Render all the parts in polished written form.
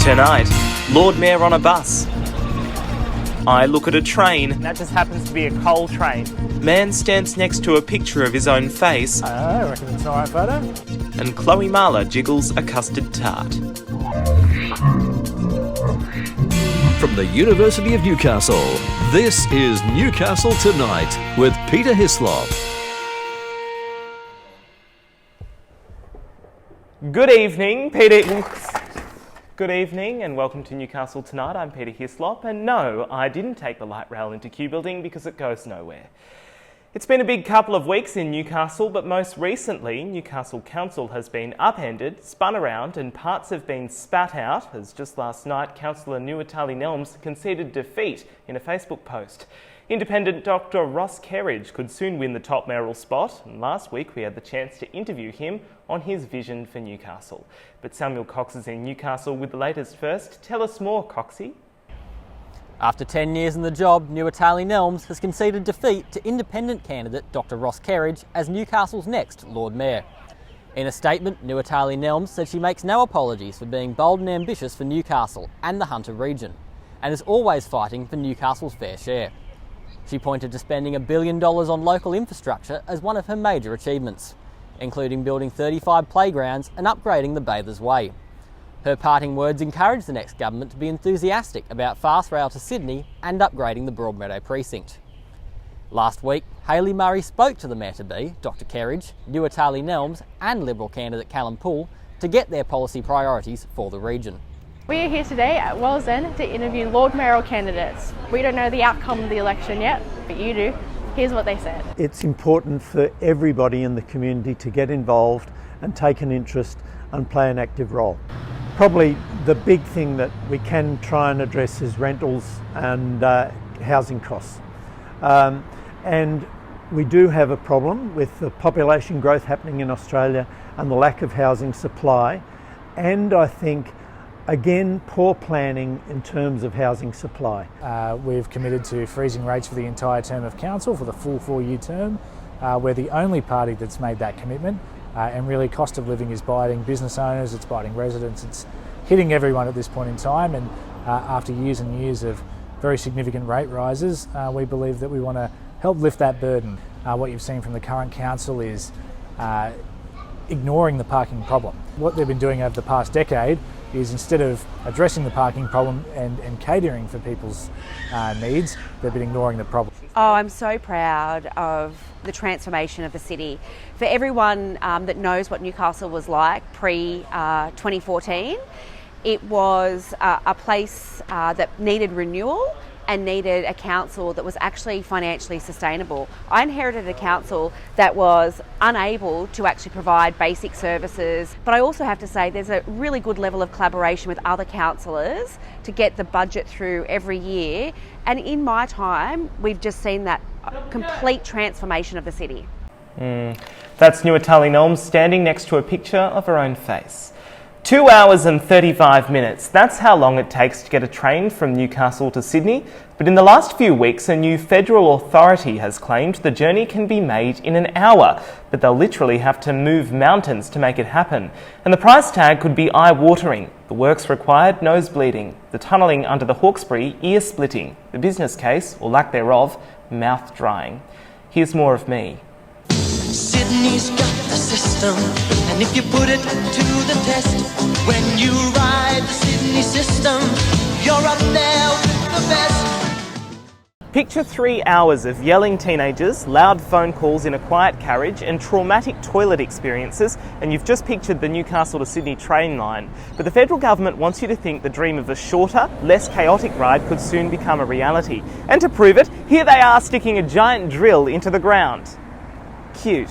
Tonight, Lord Mayor on a bus. I look at a train. That just happens to be a coal train. Man stands next to a picture of his own face. I reckon it's an alright photo. And Chloe Marler jiggles a custard tart. From the University of Newcastle, this is Newcastle Tonight with Peter Hislop. Good evening, Peter. Good evening and welcome to Newcastle Tonight. I'm Peter Hislop, and no, I didn't take the light rail into Kew Building because it goes nowhere. It's been a big couple of weeks in Newcastle, but most recently Newcastle Council has been upended, spun around and parts have been spat out, as just last night Councillor Newcastle conceded defeat in a Facebook post. Independent Dr Ross Kerridge could soon win the top mayoral spot, and last week we had the chance to interview him on his vision for Newcastle. But Samuel Cox is in Newcastle with the latest first. Tell us more, Coxie. After 10 years in the job, Newcastle has conceded defeat to independent candidate Dr Ross Kerridge as Newcastle's next Lord Mayor. In a statement, Newcastle said she makes no apologies for being bold and ambitious for Newcastle and the Hunter region, and is always fighting for Newcastle's fair share. She pointed to spending $1 billion on local infrastructure as one of her major achievements, including building 35 playgrounds and upgrading the Bathers Way. Her parting words encouraged the next government to be enthusiastic about fast rail to Sydney and upgrading the Broadmeadow precinct. Last week, Hayley Murray spoke to the Mayor-to-be, Dr Kerridge, Newcastle and Liberal candidate Callum Poole to get their policy priorities for the region. We are here today at Wellsend to interview Lord Mayoral candidates. We don't know the outcome of the election yet, but you do. Here's what they said. It's important for everybody in the community to get involved and take an interest and play an active role. Probably the big thing that we can try and address is rentals and housing costs. And we do have a problem with the population growth happening in Australia and the lack of housing supply, and I think again, poor planning in terms of housing supply. We've committed to freezing rates for the entire term of council for the full 4-year term. We're the only party that's made that commitment, and really cost of living is biting business owners, it's biting residents, it's hitting everyone at this point in time, and after years and years of very significant rate rises, we believe that we want to help lift that burden. What you've seen from the current council is ignoring the parking problem. What they've been doing over the past decade is, instead of addressing the parking problem and catering for people's needs, they've been ignoring the problem. Oh, I'm so proud of the transformation of the city. For everyone that knows what Newcastle was like pre-2014, it was a place that needed renewal and needed a council that was actually financially sustainable. I inherited a council that was unable to actually provide basic services, but I also have to say there's a really good level of collaboration with other councillors to get the budget through every year, and in my time we've just seen that complete transformation of the city. That's Newcastle standing next to a picture of her own face. 2 hours and 35 minutes. That's how long it takes to get a train from Newcastle to Sydney. But in the last few weeks, a new federal authority has claimed the journey can be made in an hour, but they'll literally have to move mountains to make it happen. And the price tag could be eye-watering. The works required, nose bleeding. The tunnelling under the Hawkesbury, ear splitting. The business case, or lack thereof, mouth drying. Here's more of me. Sydney's got the system, and if you put it to the test, when you ride the Sydney system, you're up there with the best. Picture 3 hours of yelling teenagers, loud phone calls in a quiet carriage, and traumatic toilet experiences, and you've just pictured the Newcastle to Sydney train line. But the federal government wants you to think the dream of a shorter, less chaotic ride could soon become a reality. And to prove it, here they are sticking a giant drill into the ground. Cute.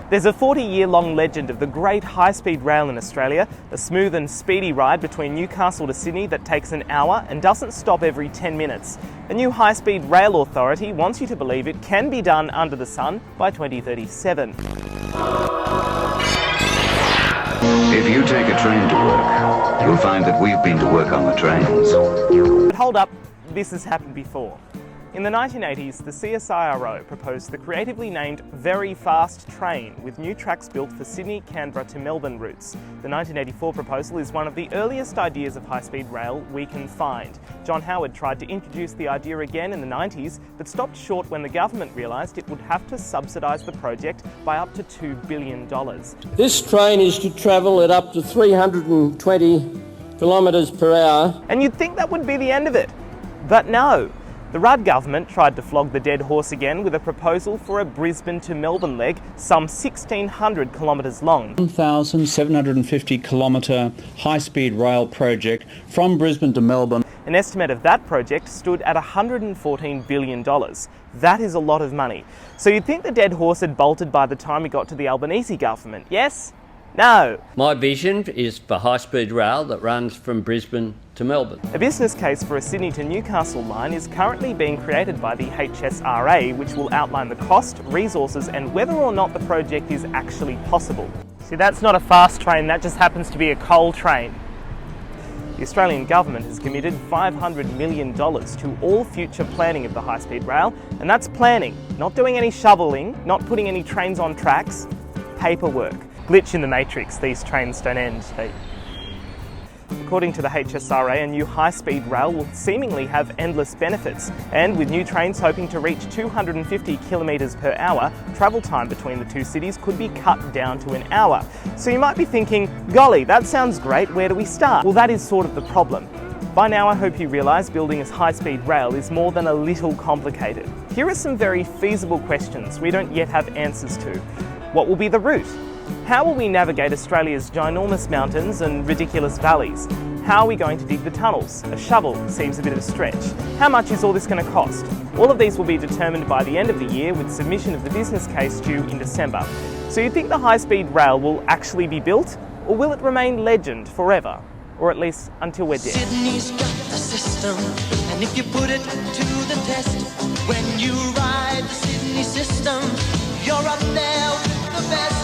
There's a 40-year-long legend of the great high-speed rail in Australia, a smooth and speedy ride between Newcastle to Sydney that takes an hour and doesn't stop every 10 minutes. A new high-speed rail authority wants you to believe it can be done under the sun by 2037. If you take a train to work, you'll find that we've been to work on the trains. But hold up, this has happened before. In the 1980s, the CSIRO proposed the creatively named Very Fast Train with new tracks built for Sydney, Canberra to Melbourne routes. The 1984 proposal is one of the earliest ideas of high-speed rail we can find. John Howard tried to introduce the idea again in the 90s, but stopped short when the government realised it would have to subsidise the project by up to $2 billion. This train is to travel at up to 320 kilometres per hour. And you'd think that would be the end of it. But no. The Rudd government tried to flog the dead horse again with a proposal for a Brisbane to Melbourne leg some 1,600 kilometres long. 1,750 kilometre high-speed rail project from Brisbane to Melbourne. An estimate of that project stood at $114 billion. That is a lot of money. So you'd think the dead horse had bolted by the time we got to the Albanese government, yes? No. My vision is for high-speed rail that runs from Brisbane to Melbourne. A business case for a Sydney to Newcastle line is currently being created by the HSRA, which will outline the cost, resources and whether or not the project is actually possible. See, that's not a fast train, that just happens to be a coal train. The Australian government has committed $500 million to all future planning of the high-speed rail, and that's planning, not doing any shoveling, not putting any trains on tracks, paperwork. Glitch in the matrix, these trains don't end. According to the HSRA, a new high-speed rail will seemingly have endless benefits, and with new trains hoping to reach 250 kilometres per hour, travel time between the two cities could be cut down to an hour. So you might be thinking, golly, that sounds great, where do we start? Well, that is sort of the problem. By now I hope you realise building a high-speed rail is more than a little complicated. Here are some very feasible questions we don't yet have answers to. What will be the route? How will we navigate Australia's ginormous mountains and ridiculous valleys? How are we going to dig the tunnels? A shovel seems a bit of a stretch. How much is all this going to cost? All of these will be determined by the end of the year with submission of the business case due in December. So you think the high-speed rail will actually be built, or will it remain legend forever? Or at least until we're dead. Sydney's got the system, and if you put it to the test, when you ride the Sydney system, you're up there with the best.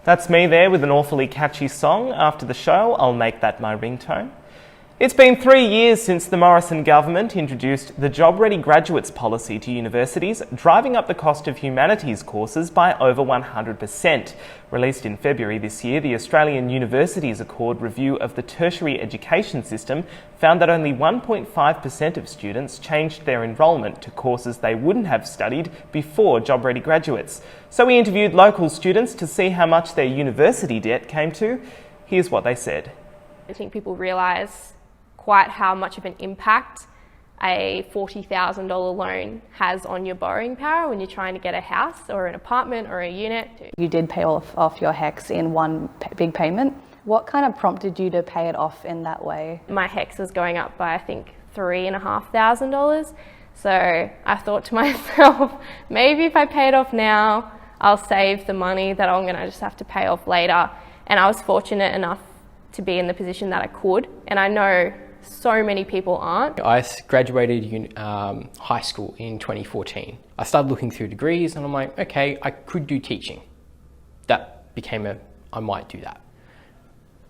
That's me there with an awfully catchy song. After the show, I'll make that my ringtone. It's been 3 years since the Morrison government introduced the Job Ready Graduates policy to universities, driving up the cost of humanities courses by over 100%. Released in February this year, the Australian Universities Accord review of the tertiary education system found that only 1.5% of students changed their enrolment to courses they wouldn't have studied before Job Ready graduates. So we interviewed local students to see how much their university debt came to. Here's what they said. I think people realise quite how much of an impact a $40,000 loan has on your borrowing power when you're trying to get a house or an apartment or a unit. You did pay off your HECS in one big payment. What kind of prompted you to pay it off in that way? My HECS is going up by I think $3,500. So I thought to myself, maybe if I pay it off now, I'll save the money that I'm going to just have to pay off later. And I was fortunate enough to be in the position that I could, and I know so many people aren't. I graduated high school in 2014. I started looking through degrees and I'm like, okay, I could do teaching. That became I might do that.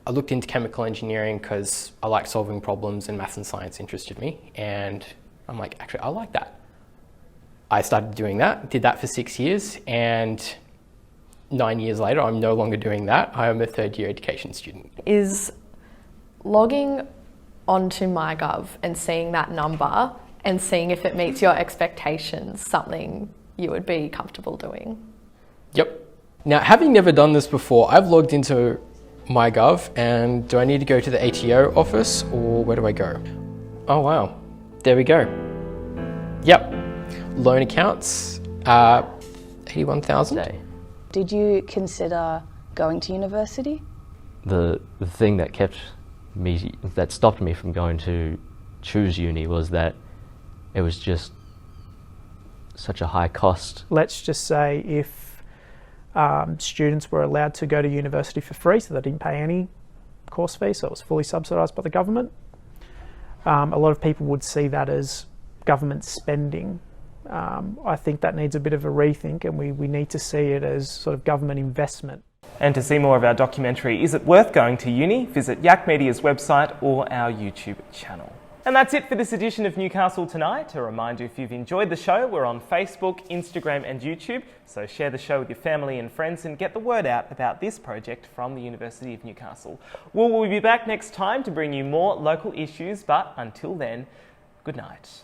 I looked into chemical engineering because I like solving problems and maths and science interested me, and I'm like, actually, I like that. I started doing that, did that for 6 years, and 9 years later, I'm no longer doing that. I am a third-year education student. Is logging onto MyGov and seeing that number and seeing if it meets your expectations something you would be comfortable doing? Yep. Now, having never done this before, I've logged into MyGov, and do I need to go to the ATO office, or where do I go? Oh wow, there we go. Yep. Loan accounts, 81,000. Did you consider going to university? The thing that stopped me from going to choose uni was that it was just such a high cost. Let's just say if students were allowed to go to university for free, so they didn't pay any course fee, so it was fully subsidised by the government, a lot of people would see that as government spending. I think that needs a bit of a rethink, and we need to see it as sort of government investment. And to see more of our documentary, Is It Worth Going to Uni? Visit Yak Media's website or our YouTube channel. And that's it for this edition of Newcastle Tonight. A reminder, if you've enjoyed the show, we're on Facebook, Instagram and YouTube, so share the show with your family and friends and get the word out about this project from the University of Newcastle. We'll be back next time to bring you more local issues, but until then, good night.